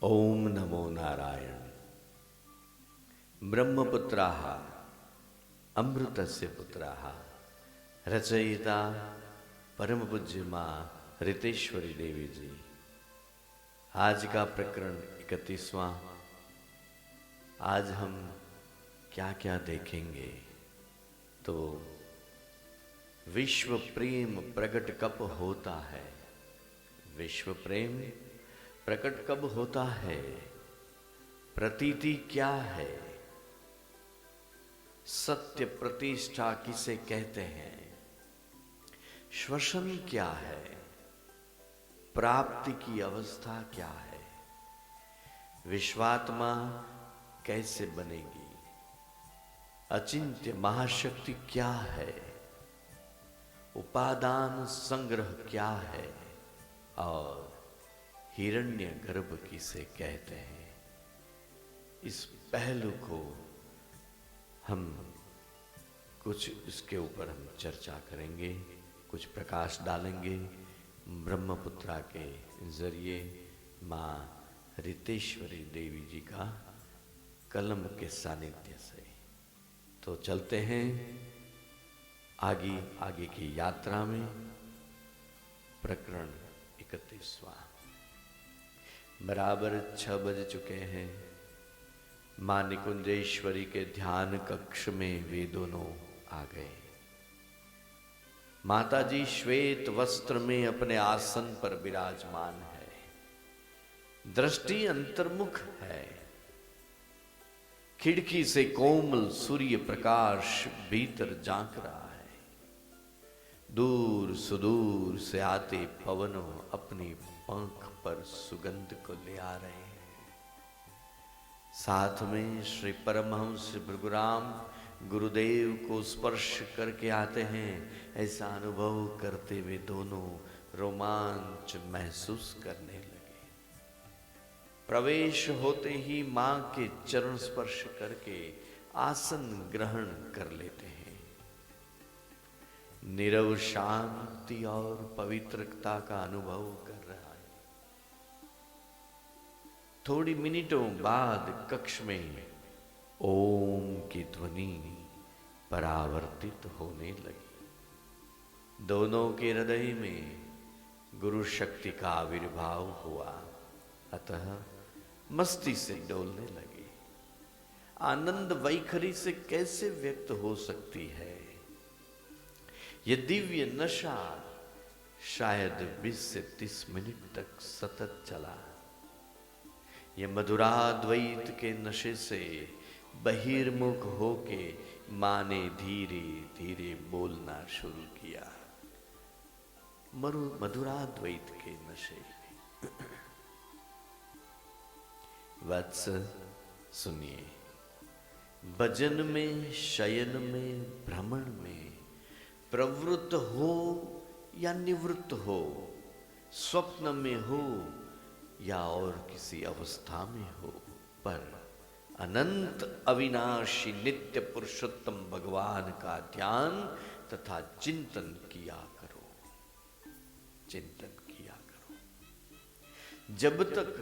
ओम नमो नारायण। ब्रह्मपुत्राः अमृतस्य पुत्राः रचयिता परम पूज्य माँ रितेश्वरी देवी जी। आज का प्रकरण 31वां। आज हम क्या क्या देखेंगे तो विश्व प्रेम प्रकट कब होता है। विश्व प्रेम प्रकट कब होता है, प्रतीति क्या है, सत्य प्रतिष्ठा किसे कहते हैं, श्वसन क्या है, प्राप्ति की अवस्था क्या है, विश्वात्मा कैसे बनेगी, अचिंत्य महाशक्ति क्या है, उपादान संग्रह क्या है और हिरण्य गर्भ किसे कहते हैं। इस पहलू को हम कुछ इसके ऊपर हम चर्चा करेंगे, कुछ प्रकाश डालेंगे ब्रह्मपुत्रा के जरिए माँ रितेश्वरी देवी जी का कलम के सानिध्य से। तो चलते हैं आगे की यात्रा में। प्रकरण 31वां। बराबर 6 बज चुके हैं। माँ निकुंजेश्वरी के ध्यान कक्ष में वे दोनों आ गए। माताजी श्वेत वस्त्र में अपने आसन पर विराजमान है, दृष्टि अंतर्मुख है। खिड़की से कोमल सूर्य प्रकाश भीतर झांक रहा है। दूर सुदूर से आते पवनों अपनी पंख पर सुगंध को ले आ रहे हैं। साथ में श्री परमहंस भृगुराम गुरुदेव को स्पर्श करके आते हैं। ऐसा अनुभव करते हुए दोनों रोमांच महसूस करने लगे। प्रवेश होते ही मां के चरण स्पर्श करके आसन ग्रहण कर लेते हैं। नीरव शांति और पवित्रता का अनुभव कर रहा है। थोड़ी मिनटों बाद कक्ष में ओम की ध्वनि परावर्तित होने लगी। दोनों के हृदय में गुरु शक्ति का आविर्भाव हुआ, अतः मस्ती से डोलने लगे। आनंद वैखरी से कैसे व्यक्त हो सकती है। ये दिव्य नशा शायद 20 से 30 मिनट तक सतत चला। ये मधुराद्वैत के नशे से बहिर्मुख होके माँ ने धीरे धीरे बोलना शुरू किया। मधुराद्वैत के नशे। वत्स सुनिए। भजन में, शयन में, भ्रमण में प्रवृत्त हो या निवृत्त हो, स्वप्न में हो या और किसी अवस्था में हो, पर अनंत अविनाशी नित्य पुरुषोत्तम भगवान का ध्यान तथा चिंतन किया करो। चिंतन किया करो। जब तक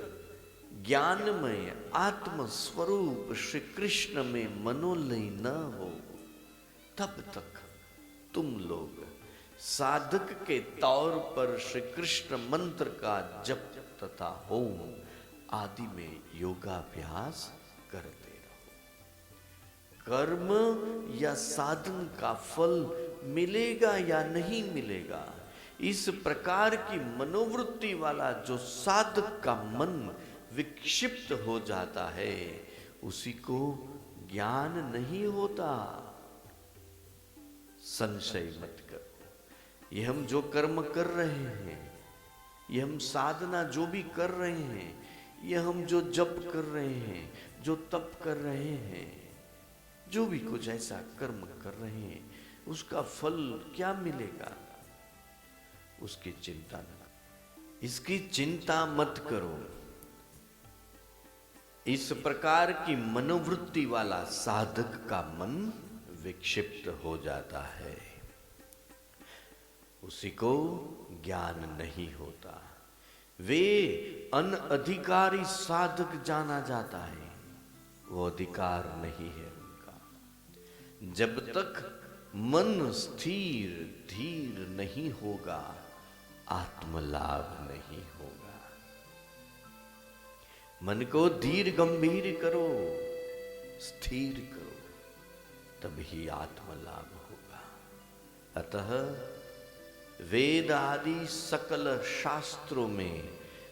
ज्ञानमय आत्म स्वरूप श्री कृष्ण में मनोलय न हो, तब तक तुम लोग साधक के तौर पर श्री कृष्ण मंत्र का जप तथा होम आदि में योगाभ्यास करते रहो। कर्म या साधन का फल मिलेगा या नहीं मिलेगा, इस प्रकार की मनोवृत्ति वाला जो साधक का मन विक्षिप्त हो जाता है, उसी को ज्ञान नहीं होता। संशय मत करो। ये हम जो कर्म कर रहे हैं, ये हम साधना जो भी कर रहे हैं, ये हम जो जप कर रहे हैं, जो तप कर रहे हैं, जो भी कुछ ऐसा कर्म कर रहे हैं, उसका फल क्या मिलेगा, उसकी चिंता न करो। इसकी चिंता मत करो। इस प्रकार की मनोवृत्ति वाला साधक का मन विक्षिप्त हो जाता है, उसी को ज्ञान नहीं होता। वे अनधिकारी साधक जाना जाता है, वो अधिकार नहीं है उनका। जब तक मन स्थिर धीर नहीं होगा, आत्मलाभ नहीं होगा। मन को धीर गंभीर करो, स्थिर करो, तभी आत्मलाभ होगा। अतः वेद आदि सकल शास्त्रों में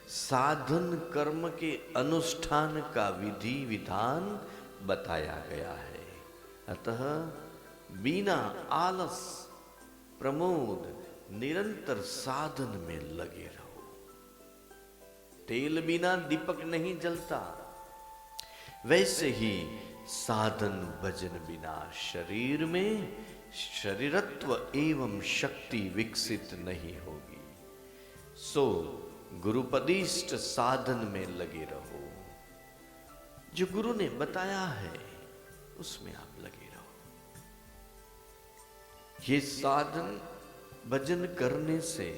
साधन कर्म के अनुष्ठान का विधि विधान बताया गया है। अतः बिना आलस प्रमोद निरंतर साधन में लगे रहो। तेल बिना दीपक नहीं जलता, वैसे ही साधन भजन बिना शरीर में शरीरत्व एवं शक्ति विकसित नहीं होगी। सो गुरुपदिष्ट साधन में लगे रहो। जो गुरु ने बताया है उसमें आप लगे रहो। ये साधन भजन करने से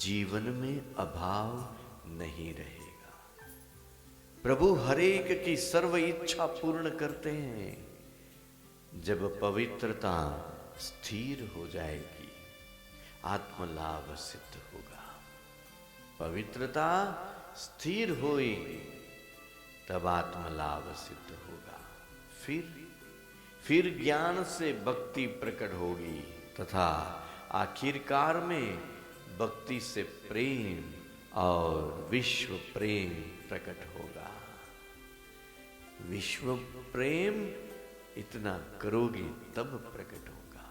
जीवन में अभाव नहीं रहेगा। प्रभु हरेक की सर्व इच्छा पूर्ण करते हैं। जब पवित्रता स्थिर हो जाएगी, आत्मलाभ सिद्ध होगा। पवित्रता स्थिर होएगी, तब आत्मलाभ सिद्ध होगा। फिर ज्ञान से भक्ति प्रकट होगी तथा आखिरकार में भक्ति से प्रेम और विश्व प्रेम प्रकट होगा। विश्व प्रेम इतना करोगे तब प्रकट होगा।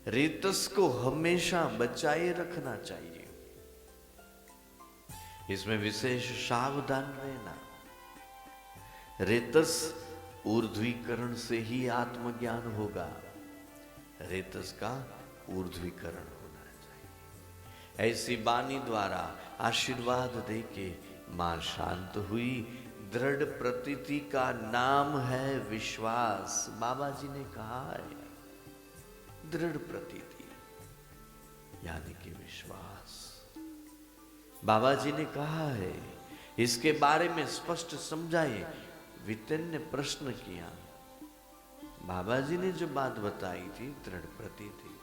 रेतस को हमेशा बचाए रखना चाहिए, इसमें विशेष सावधान रहना। रेतस ऊर्ध्वीकरण से ही आत्मज्ञान होगा। रेतस का ऊर्ध्वीकरण होना चाहिए। ऐसी वाणी द्वारा आशीर्वाद देके मां शांत हुई। दृढ़ प्रतीति का नाम है विश्वास। बाबा जी ने कहा है दृढ़ प्रतीति यानी कि विश्वास। बाबा जी ने कहा है, इसके बारे में स्पष्ट समझाए। वितन ने प्रश्न किया, बाबा जी ने जो बात बताई थी दृढ़ प्रतीति,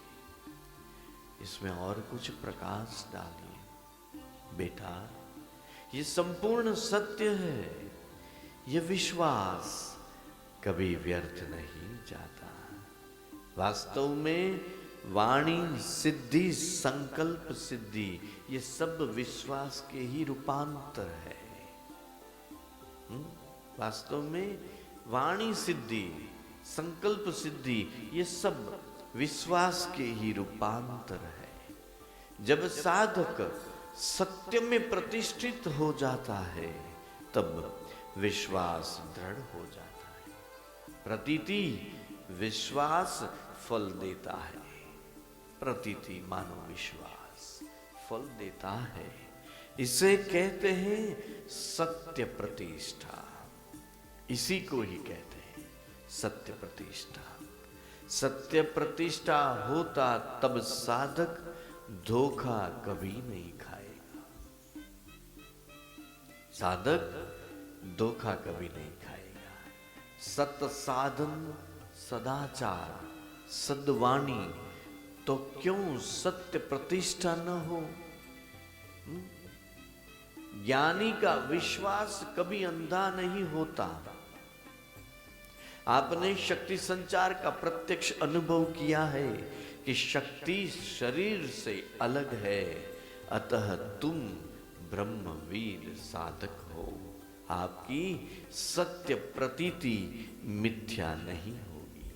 इसमें और कुछ प्रकाश डालिए। बेटा, ये संपूर्ण सत्य है। ये विश्वास कभी व्यर्थ नहीं जाता। वास्तव में वाणी सिद्धि, संकल्प सिद्धि, ये सब विश्वास के ही रूपांतर है। वास्तव में वाणी सिद्धि, संकल्प सिद्धि, ये सब विश्वास के ही रूपांतर है। जब साधक सत्य में प्रतिष्ठित हो जाता है, तब विश्वास दृढ़ हो जाता है। प्रतीति विश्वास फल देता है। प्रतीति मानो विश्वास फल देता है। इसे कहते हैं सत्य प्रतिष्ठा। इसी को ही कहते हैं सत्य प्रतिष्ठा। सत्य प्रतिष्ठा होता तब साधक धोखा कभी नहीं खाएगा। साधक धोखा कभी नहीं खाएगा। सत साधन, सदाचार, सद्वाणी, तो क्यों सत्य प्रतिष्ठा न हो? ज्ञानी का विश्वास कभी अंधा नहीं होता। आपने शक्ति संचार का प्रत्यक्ष अनुभव किया है कि शक्ति शरीर से अलग है, अतः तुम ब्रह्मवीर साधक हो। आपकी सत्य प्रतीति मिथ्या नहीं होगी।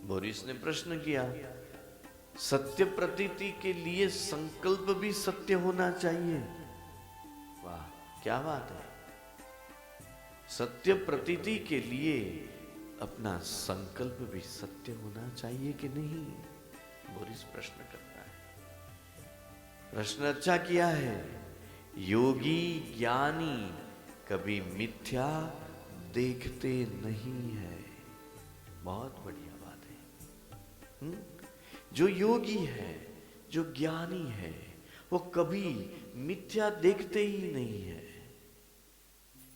बोरिस ने प्रश्न किया, सत्य प्रतीति के लिए संकल्प भी सत्य होना चाहिए? वाह, क्या बात है। सत्य प्रतीति के लिए अपना संकल्प भी सत्य होना चाहिए कि नहीं? बोरिस प्रश्न करता है। प्रश्न अच्छा किया है। योगी ज्ञानी कभी मिथ्या देखते नहीं है। बहुत बढ़िया बात है। जो योगी है, जो ज्ञानी है, वो कभी मिथ्या देखते ही नहीं है।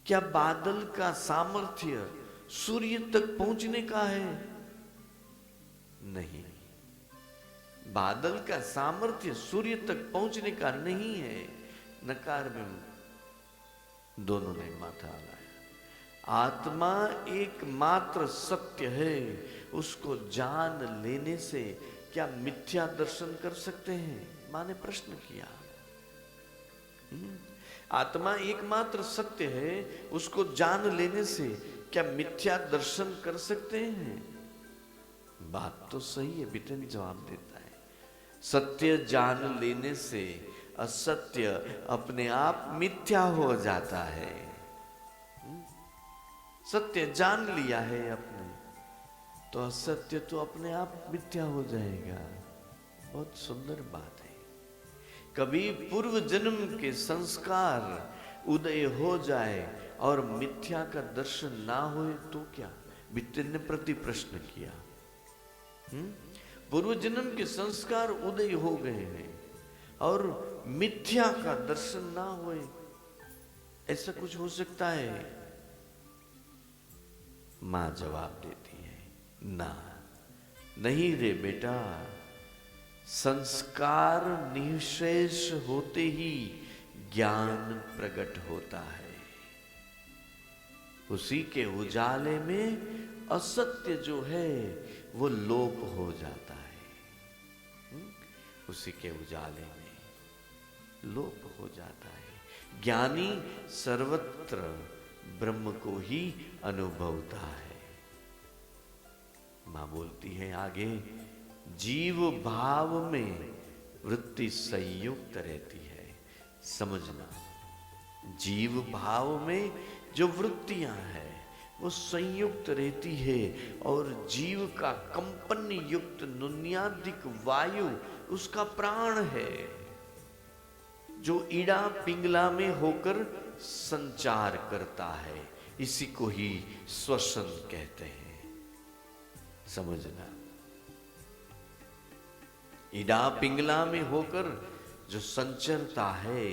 क्या बादल का सामर्थ्य सूर्य तक पहुंचने का है? नहीं, बादल का सामर्थ्य सूर्य तक पहुंचने का नहीं है। नकार में दोनों ने माथा हलाया। आत्मा एकमात्र सत्य है, उसको जान लेने से क्या मिथ्या दर्शन कर सकते हैं? मां ने प्रश्न किया। आत्मा एकमात्र सत्य है, उसको जान लेने से क्या मिथ्या दर्शन कर सकते हैं? बात तो सही है, बिटेन जवाब देता है। सत्य जान लेने से असत्य अपने आप मिथ्या हो जाता है। सत्य जान लिया है अपने, तो असत्य तो अपने आप मिथ्या हो जाएगा। बहुत सुंदर बात है। कभी पूर्व जन्म के संस्कार उदय हो जाए और मिथ्या का दर्शन ना होए तो क्या? बिट्टन ने प्रति प्रश्न किया। पूर्व जन्म के संस्कार उदय हो गए हैं और मिथ्या का दर्शन ना होए, ऐसा कुछ हो सकता है? मां जवाब देती है, ना, नहीं रे बेटा। संस्कार निःशेष होते ही ज्ञान प्रकट होता है। उसी के उजाले में असत्य जो है वो लोप हो जाता है। उसी के उजाले में लोप हो जाता है। ज्ञानी सर्वत्र ब्रह्म को ही अनुभवता है। मां बोलती है आगे, जीव भाव में वृत्ति संयुक्त रहती है। समझना, जीव भाव में जो वृत्तियां हैं वो संयुक्त रहती है और जीव का कंपन युक्त नुन्यादिक वायु उसका प्राण है, जो इड़ा पिंगला में होकर संचार करता है। इसी को ही श्वसन कहते हैं। समझना, इड़ा पिंगला में होकर जो संचरता है,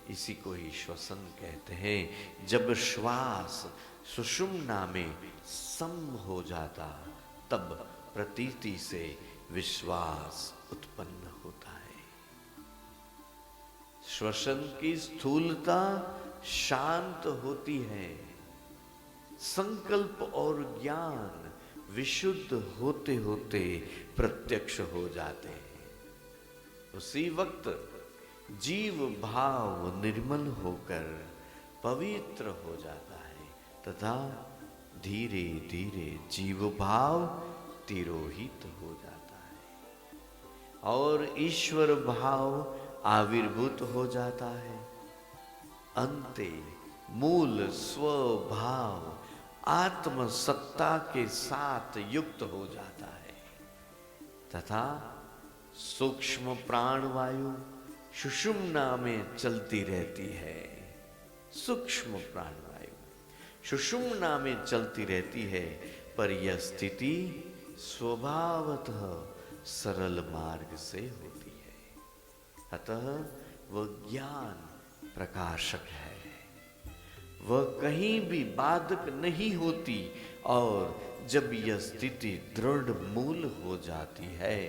इसी को ही श्वसन कहते हैं। जब श्वास सुषुम्ना में सम हो जाता, तब प्रतीति से विश्वास उत्पन्न होता है। श्वसन की स्थूलता शांत होती है, संकल्प और ज्ञान विशुद्ध होते होते प्रत्यक्ष हो जाते हैं। उसी वक्त जीव भाव निर्मल होकर पवित्र हो जाता है तथा धीरे धीरे जीव भाव तिरोहित हो जाता है और ईश्वर भाव आविर्भूत हो जाता है। अंते मूल स्वभाव आत्म सत्ता के साथ युक्त हो जाता है तथा सूक्ष्म प्राणवायु सुषुम्ना में चलती रहती है। सूक्ष्म प्राणवायु सुषुम्ना में चलती रहती है, पर यह स्थिति स्वभावतः सरल मार्ग से होती है। अतः वह ज्ञान प्रकाशक है, वह कहीं भी बाधक नहीं होती और जब यह स्थिति दृढ़ मूल हो जाती है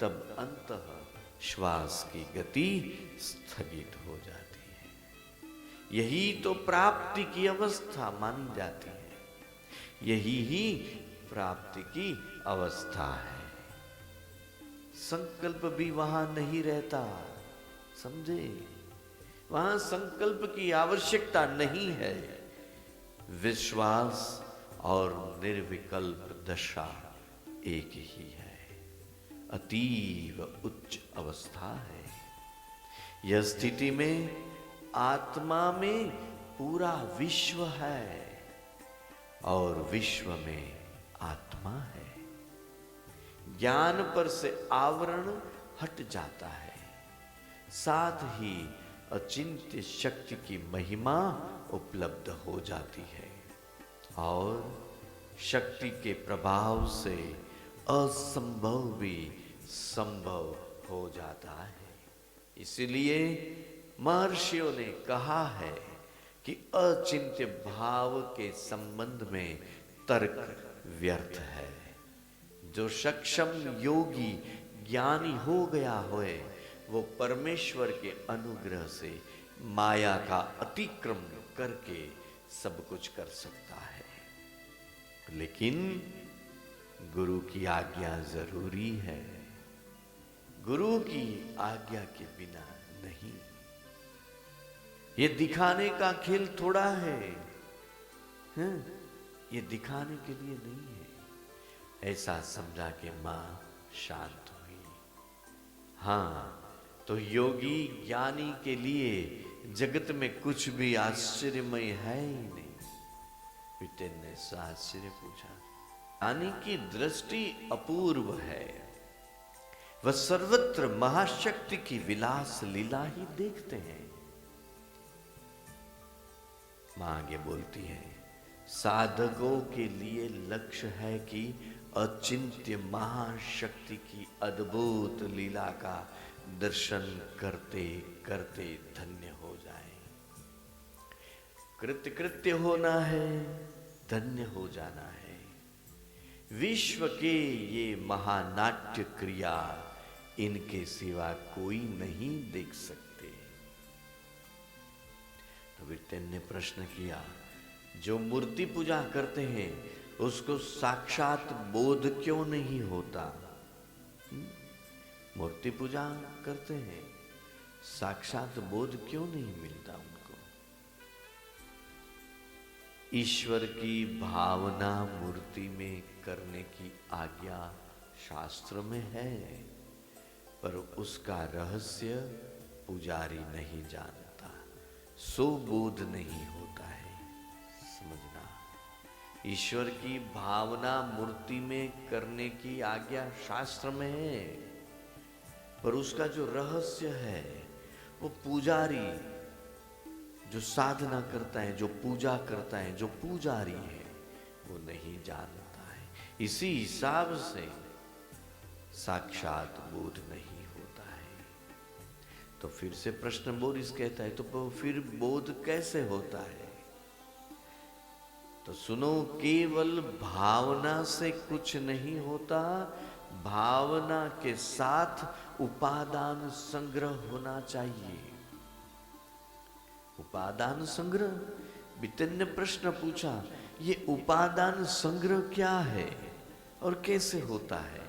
तब अंततः श्वास की गति स्थगित हो जाती है। यही तो प्राप्ति की अवस्था मानी जाती है, यही ही प्राप्ति की अवस्था है। संकल्प भी वहां नहीं रहता, समझे? वहां संकल्प की आवश्यकता नहीं है। विश्वास और निर्विकल्प दशा एक ही है, अतीव उच्च अवस्था है। यह स्थिति में आत्मा में पूरा विश्व है और विश्व में आत्मा है। ज्ञान पर से आवरण हट जाता है, साथ ही अचिंत्य शक्ति की महिमा उपलब्ध हो जाती है और शक्ति के प्रभाव से असंभव भी संभव हो जाता है। इसलिए महर्षियों ने कहा है कि अचिंत्य भाव के संबंध में तर्क व्यर्थ है। जो सक्षम योगी ज्ञानी हो गया होए वो परमेश्वर के अनुग्रह से माया का अतिक्रम करके सब कुछ कर सकता है, लेकिन गुरु की आज्ञा जरूरी है। गुरु की आज्ञा के बिना नहीं। ये दिखाने का खेल थोड़ा है, ये दिखाने के लिए नहीं है। ऐसा समझा के मां शांत हुई। हाँ, तो योगी ज्ञानी के लिए जगत में कुछ भी आश्चर्यमय है ही नहीं। विटेन ने आश्चर्य पूछा। ज्ञानी की दृष्टि अपूर्व है, वह सर्वत्र महाशक्ति की विलास लीला ही देखते हैं। मां आगे बोलती है, साधकों के लिए लक्ष्य है कि अचिंत्य महाशक्ति की अद्भुत लीला का दर्शन करते करते धन्य हो जाए। कृत्य कृत्य होना है, धन्य हो जाना है। विश्व के ये महानाट्य क्रिया इनके सिवा कोई नहीं देख सकते। तो विटेन ने प्रश्न किया, जो मूर्ति पूजा करते हैं उसको साक्षात बोध क्यों नहीं होता? मूर्ति पूजा करते हैं, साक्षात बोध क्यों नहीं मिलता उनको? ईश्वर की भावना मूर्ति में करने की आज्ञा शास्त्र में है, पर उसका रहस्य पुजारी नहीं जानता, सो बोध नहीं होता है। समझना, ईश्वर की भावना मूर्ति में करने की आज्ञा शास्त्र में है, पर उसका जो रहस्य है वो पुजारी जो साधना करता है, जो पूजा करता है, जो पुजारी है, वो नहीं जानता है। इसी हिसाब से साक्षात बोध नहीं होता है। तो फिर से प्रश्न बोरिस कहता है, तो फिर बोध कैसे होता है? तो सुनो, केवल भावना से कुछ नहीं होता, भावना के साथ उपादान संग्रह होना चाहिए। उपादान संग्रह? बितन ने प्रश्न पूछा, ये उपादान संग्रह क्या है और कैसे होता है?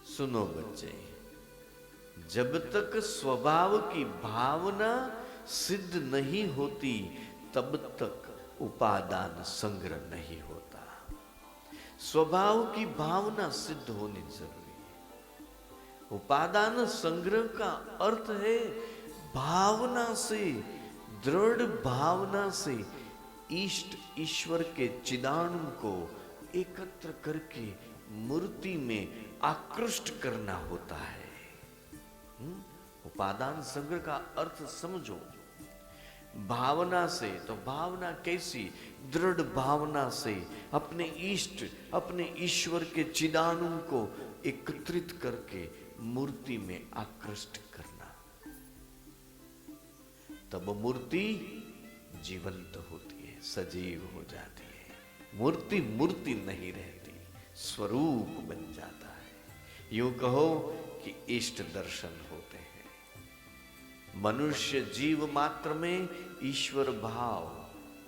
सुनो बच्चे, जब तक स्वभाव की भावना सिद्ध नहीं होती तब तक उपादान संग्रह नहीं होता। स्वभाव की भावना सिद्ध होनी जरूरी है। उपादान संग्रह का अर्थ है भावना से, दृढ़ भावना से इष्ट ईश्वर के चिदाणु को एकत्र करके मूर्ति में आकृष्ट करना होता है। उपादान संग्रह का अर्थ समझो। भावना से, तो भावना कैसी? दृढ़ भावना से अपने इष्ट, अपने ईश्वर के चिदाणु को एकत्रित करके मूर्ति में आकृष्ट करना, तब मूर्ति जीवंत होती है, सजीव हो जाती है। मूर्ति मूर्ति नहीं रहती, स्वरूप बन जाता है। यूं कहो कि इष्ट दर्शन होते हैं। मनुष्य जीव मात्र में ईश्वर भाव,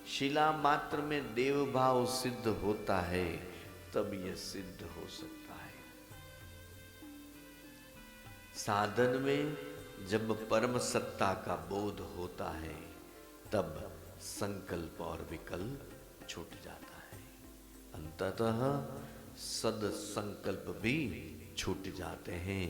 शिला मात्र में देव भाव सिद्ध होता है, तब यह सिद्ध हो सकता है। साधन में जब परम सत्ता का बोध होता है तब संकल्प और विकल्प छूट जाता है। अंततः सद संकल्प भी छूट जाते हैं।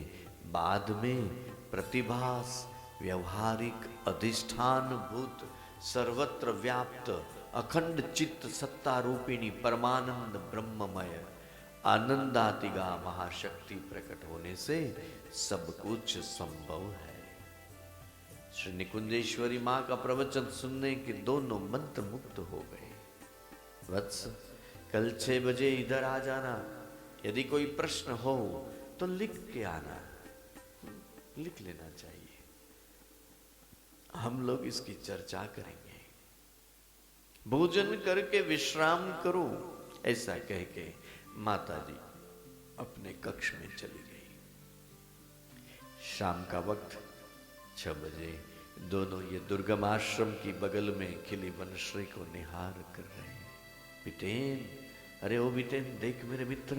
बाद में प्रतिभास, व्यवहारिक, अधिष्ठान भूत, सर्वत्र व्याप्त अखंड चित्त सत्ता रूपिणी परमानंद ब्रह्ममय आनंदातिगा महाशक्ति प्रकट होने से सब कुछ संभव है। श्री निकुंजेश्वरी मां का प्रवचन सुनने के दोनों मंत्र मुक्त हो गए। वत्स, कल 6 बजे इधर आ जाना। यदि कोई प्रश्न हो तो लिख के आना। लिख लेना चाहिए, हम लोग इसकी चर्चा करेंगे। भोजन करके विश्राम करो, ऐसा कह के माता जी अपने कक्ष में चली गई। शाम का वक्त 6 बजे दोनों ये दुर्गम आश्रम की बगल में खिली वनश्री को निहार कर रहे हैं। बिटेन, अरे ओ बिटेन, देख मेरे मित्र,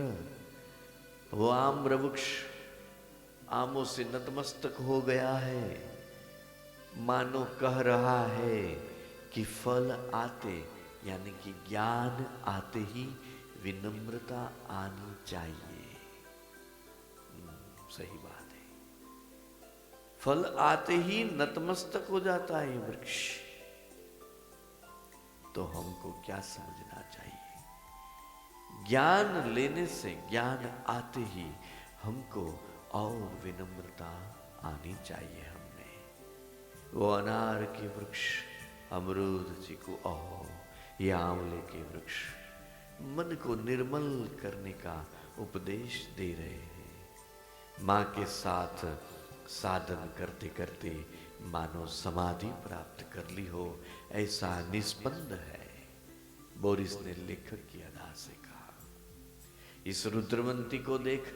वो आम्र वृक्ष आमों से नतमस्तक हो गया है, मानो कह रहा है कि फल आते, यानी कि ज्ञान आते ही विनम्रता आनी चाहिए। सही बात है, फल आते ही नतमस्तक हो जाता है वृक्ष। तो हमको क्या समझना चाहिए? ज्ञान लेने से, ज्ञान आते ही हमको और विनम्रता आनी चाहिए। हमने वो अनार के वृक्ष, अमरूद चीकू और ये आंवले के वृक्ष मन को निर्मल करने का उपदेश दे रहे हैं। माँ के साथ साधन करते करते मानो समाधि प्राप्त कर ली हो, ऐसा निस्पंद है। बोरिस ने लेखक की अदा से कहा, इस रुद्रवंती को देख,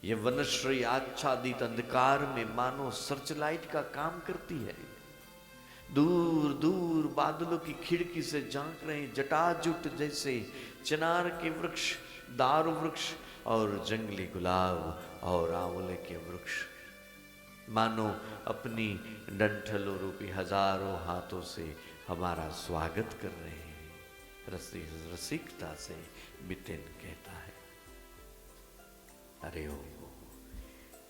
ये वनश्री आच्छादित अंधकार में मानो सर्चलाइट का काम करती है। दूर दूर बादलों की खिड़की से झांक रहे जटाजुट जैसे चिनार के वृक्ष, दारू वृक्ष और जंगली गुलाब और आंवले के वृक्ष मानो अपनी डंठलों रूपी हजारों हाथों से हमारा स्वागत कर रहे हैं। रसिकता से बिटेन कहता है, अरे ओ,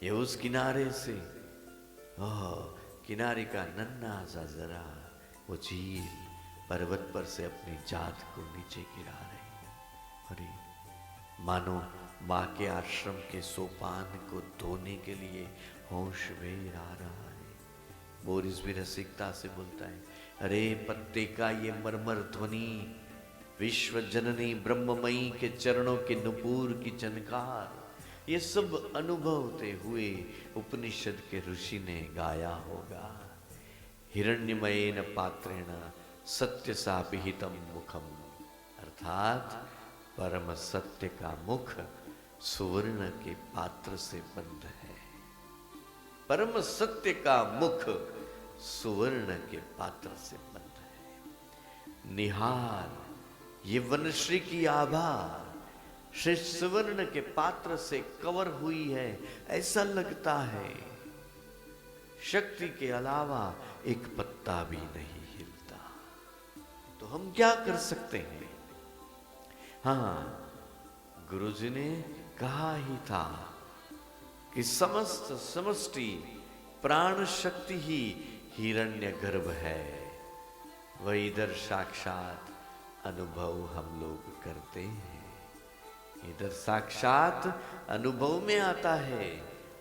ये उस किनारे से, किनारे का नन्हा सा जरा वो झील पर्वत पर से अपनी जात को नीचे गिरा रही। अरे मानो माँ के आश्रम के सोपान को धोने के लिए होशवेर आ रहा है। बोरिस भी रसिकता से बोलता है, अरे पत्ते का ये मरमर ध्वनि, विश्व जननी ब्रह्ममयी के चरणों के नुपुर की झनकार, ये सब अनुभवते हुए उपनिषद के ऋषि ने गाया होगा। हिरण्यमयेन पात्रेण सत्य सापिहितम मुखम, अर्थात परम सत्य का मुख सुवर्ण के पात्र से बंद है। परम सत्य का मुख सुवर्ण के पात्र से बंद है। निहार, ये वनश्री की आभा श्री सुवर्ण के पात्र से कवर हुई है, ऐसा लगता है। शक्ति के अलावा एक पत्ता भी नहीं हिलता। तो हम क्या कर सकते हैं? हाँ, गुरुजी ने कहा ही था कि समस्त समष्टि प्राण शक्ति ही हिरण्य गर्भ है। वही इधर साक्षात अनुभव हम लोग करते हैं, इधर साक्षात अनुभव में आता है।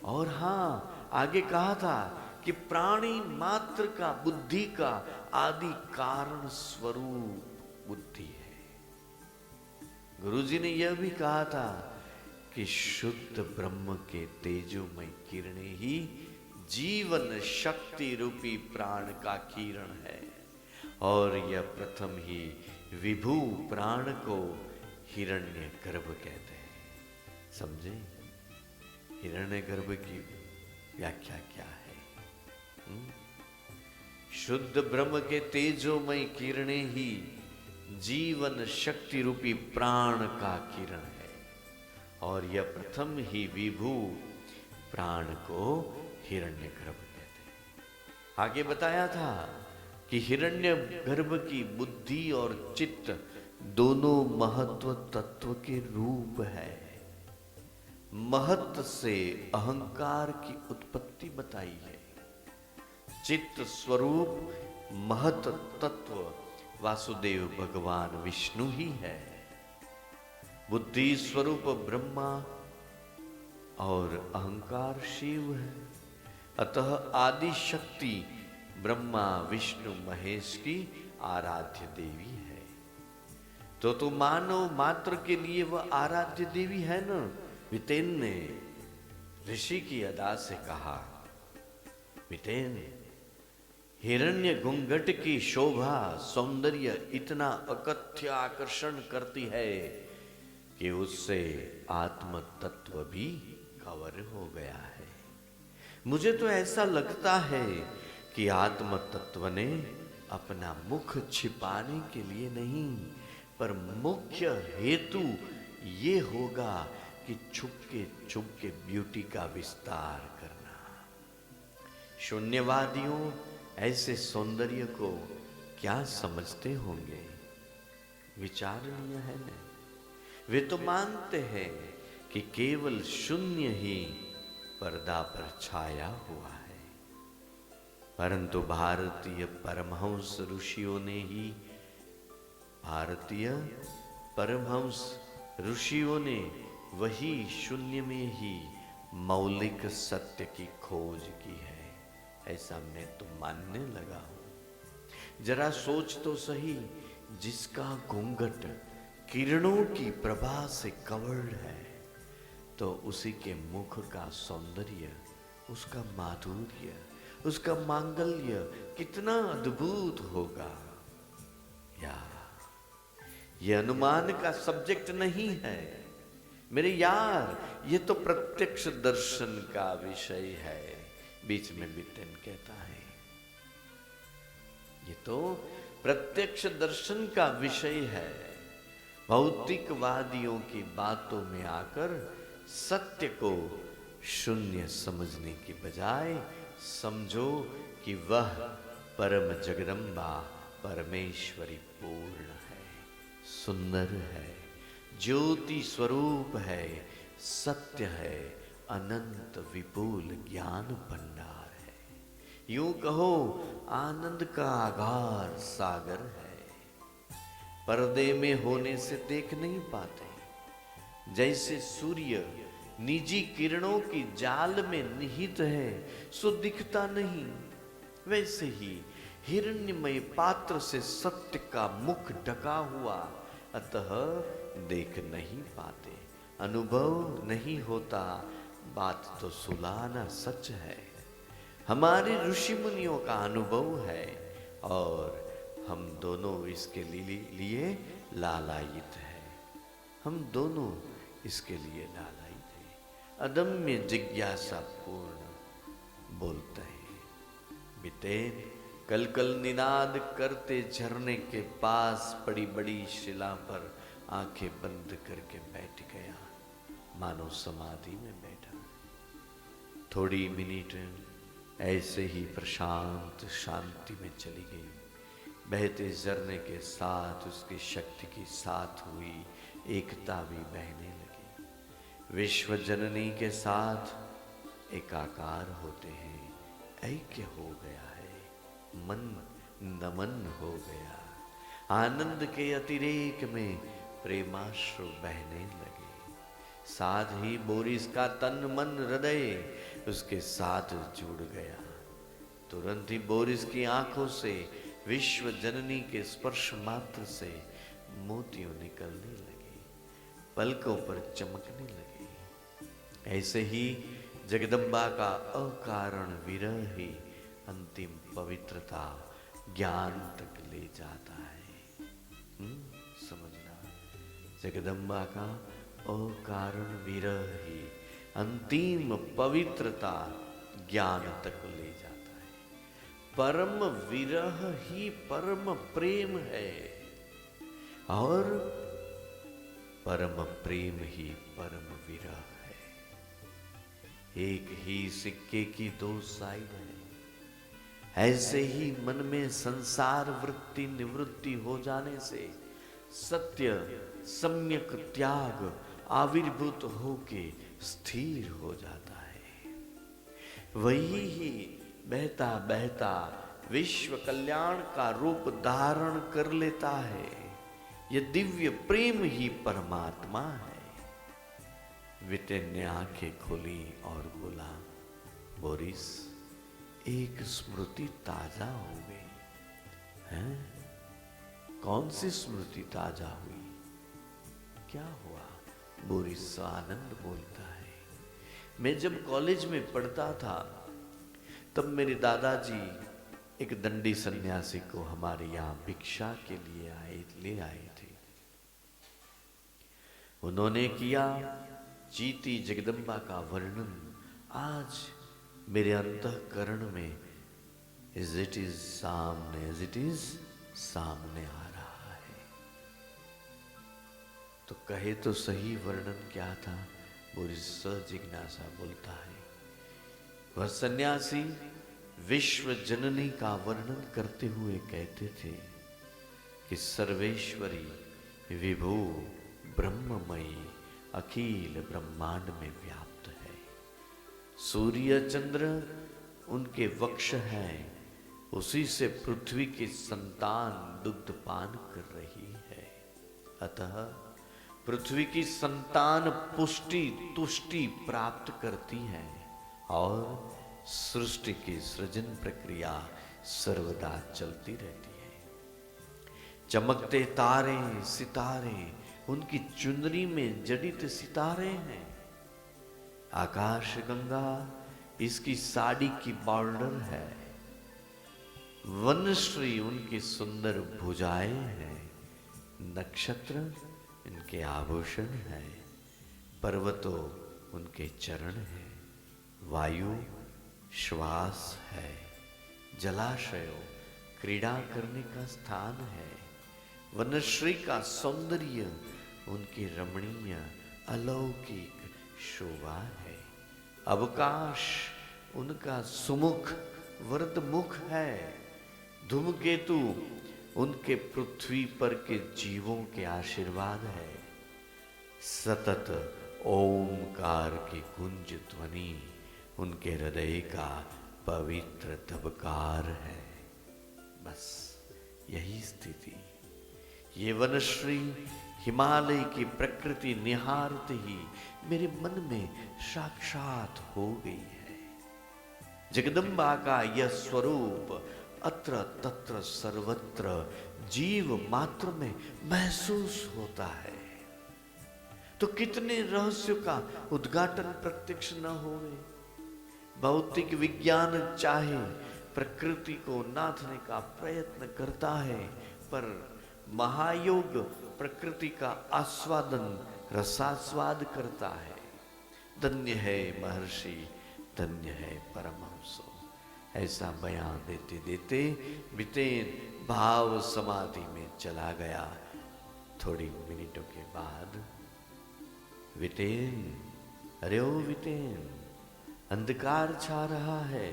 और हाँ, आगे कहा था कि प्राणी मात्र का, बुद्धि का आदि कारण स्वरूप बुद्धि है। गुरुजी ने यह भी कहा था कि शुद्ध ब्रह्म के तेजोमय किरणें ही जीवन शक्ति रूपी प्राण का किरण है। और यह प्रथम ही विभू प्राण को हिरण्य गर्भ कहते हैं। समझे? हिरण्य गर्भ की व्याख्या क्या है? शुद्ध ब्रह्म के तेजोमय किरणें ही जीवन शक्ति रूपी प्राण का किरण है। और यह प्रथम ही विभू प्राण को हिरण्य गर्भ कहते हैं। आगे बताया था कि हिरण्य गर्भ की बुद्धि और चित्त दोनों महत्व तत्व के रूप है। महत्व से अहंकार की उत्पत्ति बताई है। चित्त स्वरूप महत तत्व वासुदेव भगवान विष्णु ही है। बुद्धि स्वरूप ब्रह्मा और अहंकार शिव है। अतः आदि शक्ति ब्रह्मा विष्णु महेश की आराध्य देवी है। तो मानव मात्र के लिए वह आराध्य देवी है न। वितेन ने ऋषि की अदा से कहा, बिटेन, हिरण्य घूंघट की शोभा सौंदर्य इतना अकथ्य आकर्षण करती है कि उससे आत्म तत्व भी कवर हो गया है। मुझे तो ऐसा लगता है कि आत्म तत्व ने अपना मुख छिपाने के लिए नहीं, पर मुख्य हेतु ये होगा कि छुपके ब्यूटी का विस्तार करना। शून्यवादियों ऐसे सौंदर्य को क्या समझते होंगे? विचारणीय है न? वे तो मानते हैं कि केवल शून्य ही पर्दा पर छाया हुआ है। परंतु भारतीय परमहंस ऋषियों ने वही शून्य में ही मौलिक सत्य की खोज की है, ऐसा मैं तो मानने लगा हूं। जरा सोच तो सही, जिसका घूंघट किरणों की प्रभा से कवर्ड है, तो उसी के मुख का सौंदर्य, उसका माधुर्य, उसका मांगल्य कितना अद्भुत होगा। ये अनुमान का सब्जेक्ट नहीं है मेरे यार, ये तो प्रत्यक्ष दर्शन का विषय है। बीच में बिटेन कहता है ये तो प्रत्यक्ष दर्शन का विषय है। भौतिकवादियों की बातों में आकर सत्य को शून्य समझने की बजाय समझो कि वह परम जगदम्बा परमेश्वरी पूर्ण है, सुंदर है, ज्योति स्वरूप है, सत्य है, अनंत विपुल ज्ञान भंडार है। यूं कहो आनंद का आगार सागर है। पर्दे में होने से देख नहीं पाते। जैसे सूर्य निजी किरणों की जाल में निहित है सो दिखता नहीं, वैसे ही हिरण्यमय पात्र से सत्य का मुख ढका हुआ, अतः देख नहीं पाते, अनुभव नहीं होता। बात तो सुलाना सच है। हमारे ऋषि मुनियों का अनुभव है और हम दोनों इसके लिए लालायित है। हम दोनों इसके लिए लालायित है। अदम्य जिज्ञासा पूर्ण बोलते हैं। बिटेन कल कल निनाद करते झरने के पास पड़ी बड़ी शिला पर आंखें बंद करके बैठ गया, मानो समाधि में बैठा। थोड़ी मिनट ऐसे ही प्रशांत शांति में चली गई। बहते झरने के साथ उसकी शक्ति की साथ हुई एकता भी बहने लगी। विश्व जननी के साथ एकाकार होते हैं, ऐक्य हो गया है, मन नमन हो गया। आनंद के अतिरेक में प्रेमाश्रु बहने लगे। साथ ही बोरिस का तन मन हृदय उसके साथ जुड़ गया। तुरंत ही बोरिस की आंखों से विश्व जननी के स्पर्श मात्र से मोतियों निकलने लगे, पलकों पर चमकने लगे। ऐसे ही जगदम्बा का अकारण विरह ही अंतिम पवित्रता ज्ञान तक ले जाता है। समझना, जगदम्बा का अकारण विरह ही अंतिम पवित्रता ज्ञान तक ले जाता है। परम विरह ही परम प्रेम है और परम प्रेम ही परम विरह है। एक ही सिक्के की दो साइड है। ऐसे ही मन में संसार वृत्ति निवृत्ति हो जाने से सत्य सम्यक त्याग आविर्भूत होके स्थिर हो जाता है। वही ही बहता बहता विश्व कल्याण का रूप धारण कर लेता है। यह दिव्य प्रेम ही परमात्मा है। विटेन ने आंखें खोली और बोला, बोरिस, एक स्मृति ताजा हो गई है। कौन सी स्मृति ताजा हुई? क्या हुआ? बोरिस आनंद बोलता है, मैं जब कॉलेज में पढ़ता था तब मेरे दादाजी एक दंडी सन्यासी को हमारे यहाँ भिक्षा के लिए ले आए थे। उन्होंने किया जीती जगदम्बा का वर्णन। आज मेरे अंतःकरण में एज इट इज सामने आ रहा है। तो कहे तो सही वर्णन क्या था? बोरिस जिज्ञासा बोलता है, वह सन्यासी विश्व जननी का वर्णन करते हुए कहते थे कि सर्वेश्वरी विभू ब्रह्ममयी अखिल ब्रह्मांड में व्याप्त है। सूर्य चंद्र उनके वक्ष हैं, उसी से पृथ्वी की संतान दुग्ध पान कर रही है। अतः पृथ्वी की संतान पुष्टि तुष्टि प्राप्त करती है और सृष्टि की सृजन प्रक्रिया सर्वदा चलती रहती है। चमकते तारे सितारे उनकी चुनरी में जड़ित सितारे हैं। आकाश गंगा इसकी साड़ी की बॉर्डर है। वनश्री उनकी सुंदर भुजाएं हैं। नक्षत्र इनके आभूषण है। पर्वतों उनके चरण है। वायु श्वास है। जलाशयों क्रीड़ा करने का स्थान है। वनश्री का सौंदर्य उनकी रमणीय अलौकिक शोभा है। अवकाश उनका सुमुख वरदमुख है। धूमकेतु उनके पृथ्वी पर के जीवों के आशीर्वाद है। सतत ओमकार की गुंज ध्वनि उनके हृदय का पवित्र धबकार है। बस यही स्थिति ये वनश्री हिमालय की प्रकृति निहारते ही मेरे मन में साक्षात हो गई है। जगदम्बा का यह स्वरूप अत्र तत्र सर्वत्र जीव मात्र में महसूस होता है। तो कितने रहस्यों का उद्घाटन प्रत्यक्ष न होवे। भौतिक विज्ञान चाहे प्रकृति को नाथने का प्रयत्न करता है, पर महायोग प्रकृति का आस्वादन रसास्वाद करता है। धन्य है महर्षि, धन्य है परमहंसो। ऐसा बयान देते देते वितेन भाव समाधि में चला गया। थोड़ी मिनटों के बाद वितेन, अरे ओ वितेन, अंधकार छा रहा है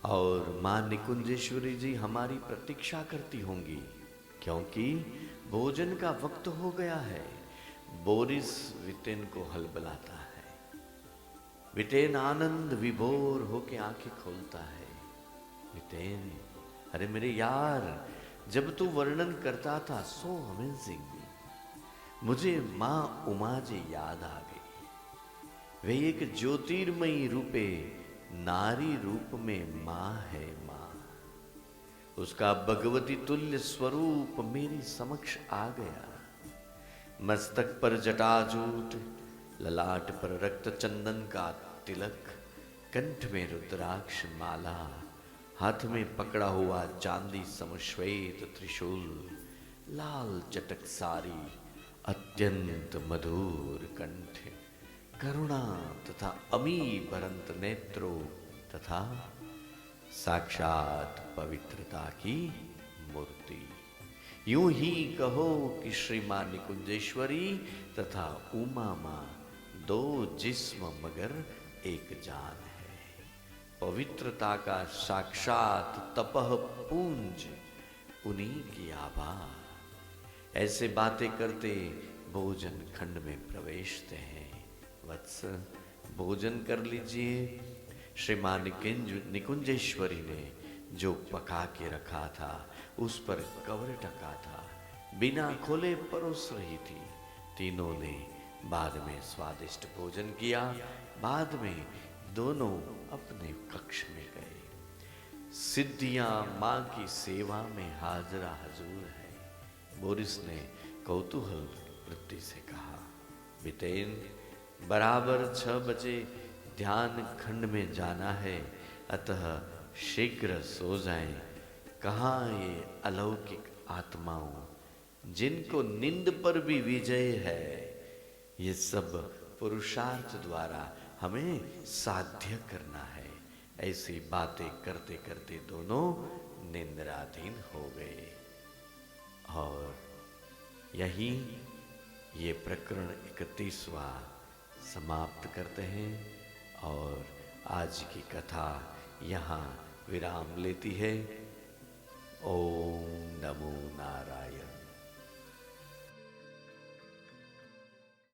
और मां निकुंजेश्वरी जी हमारी प्रतीक्षा करती होंगी, क्योंकि भोजन का वक्त हो गया है। बोरिस वितेन को हलबलाता है। वितेन आनंद विभोर होके आंखें खोलता है। वितेन, अरे मेरे यार, जब तू वर्णन करता था सो अमेजिंग, मुझे मां उमा जी याद आ गई। वे एक ज्योतिर्मयी रूपे नारी रूप में मां है। मां, उसका भगवती तुल्य स्वरूप मेरी समक्ष आ गया। मस्तक पर जटाजूट, ललाट पर रक्त चंदन का तिलक, कंठ में रुद्राक्ष माला, हाथ में पकड़ा हुआ चांदी समश्वेत त्रिशूल, लाल चटक सारी, अत्यंत मधुर कंठ, करुणा तथा अमी भरंत नेत्रों तथा साक्षात पवित्रता की मूर्ति। यूं ही कहो कि श्री मां निकुंजेश्वरी तथा उमा मां दो जिस्म मगर एक जान है। पवित्रता का साक्षात तपह पूंज उन्हीं की आभा। ऐसे बातें करते भोजन खंड में प्रवेशते हैं। वत्स, भोजन कर लीजिए। श्री मां निकुंजेश्वरी ने जो पका के रखा था उस पर कवर ढका था, बिना खोले परोस रही थी। तीनों ने बाद में स्वादिष्ट भोजन किया। बाद में दोनों अपने कक्ष में गए। सिद्धियां मां की सेवा में हाजरा हजूर है। बोरिस ने कौतूहल वृत्ति से कहा, वितेन, बराबर 6 बजे ध्यान खंड में जाना है। अतः शीघ्र सो जाएं। कहाँ ये अलौकिक आत्माओं जिनको नींद पर भी विजय है। ये सब पुरुषार्थ द्वारा हमें साध्य करना है। ऐसी बातें करते करते दोनों निंद्राधीन हो गए। और यही ये प्रकरण 31वां समाप्त करते हैं और आज की कथा यहाँ विराम लेती है। ओम नमो नारायण।